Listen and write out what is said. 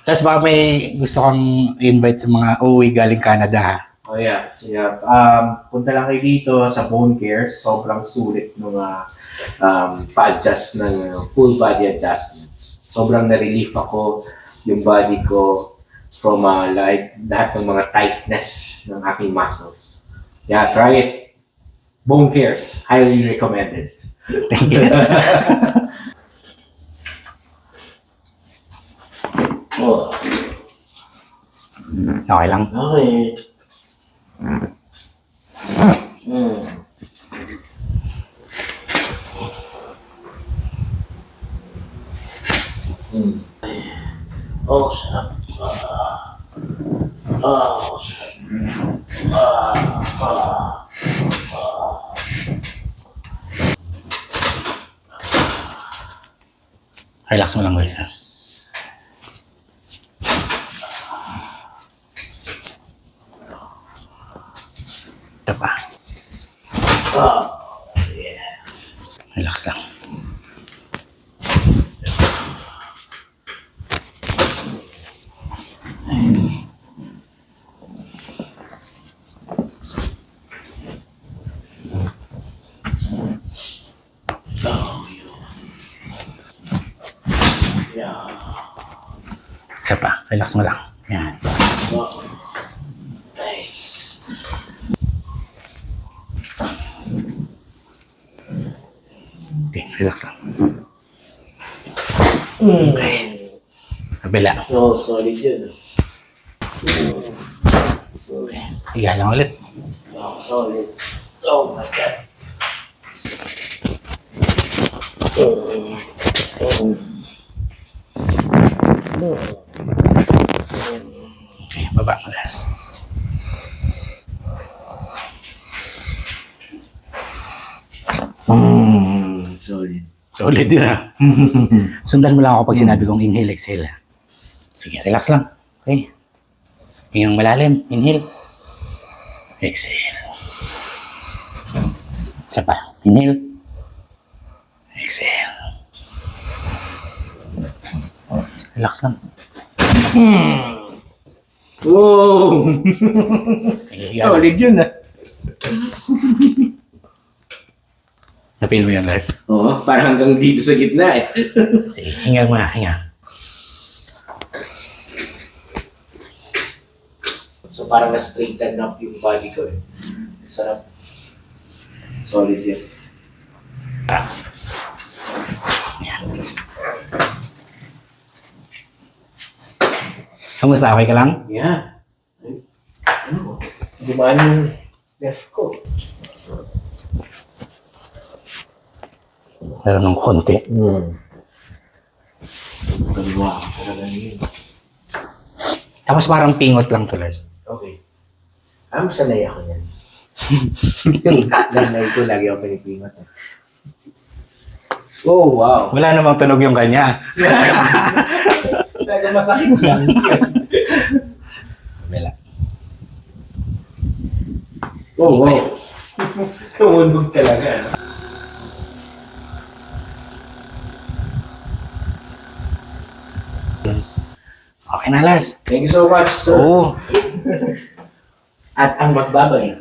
Tapos baka may gusto kang invite sa mga uuwi galing Canada, ha? Oh yeah, punta lang kayo dito sa Bone Care. Sobrang sulit ng pa-adjust ng full body adjustments. Sobrang na-relief ako yung body ko from like lahat ng mga tightness ng aking muscles. Yeah, try it. Bone Cares, highly recommended. Thank you. Oh, Okay lang. okay. Oh, sarap. Oh, sarap. Relax mo lang, guys, ha? Ito pa. Yeah. Relax lang. Yeah. Isa pa. Relax mo lang. Yan. Nice. Okay, relax lang. Okay. Kabila. Oh, solid yun. Higa lang ulit. Oh, solid. Oh my God. Okay, baba mo, guys. Solid. Solid yun, ha? Sundan mo lang ako pag sinabi kong inhale, exhale, ha? Sige, relax lang. Okay. Hingang malalim. Inhale. Exhale. Isa pa. Inhale. Exhale. Relax lang. Wow! Solid yun Napil mo yan, Lars? Oo, parang hanggang dito sa gitna eh. Sige, hingal mo na. Hinga. So parang na-straighten up yung body ko eh. Sarap. Solid yun. Yan. Kamusta? Okay ka lang? Yeah. Ano? Dumaan yung left ko. Meron ng konti. Kaliwa ko talaga yun. Tapos parang pingot lang to, Lars. Okay. Sanay ako yan. Yung nanay ko, lagi ako pinipingot. Oh, wow. Wala namang tunog yung kanya. Talaga masakit lang. Wala. Oh, wow. Tumunog talaga. Okay na, Lars. Thank you so much, sir. Oo. At ang magbabalik.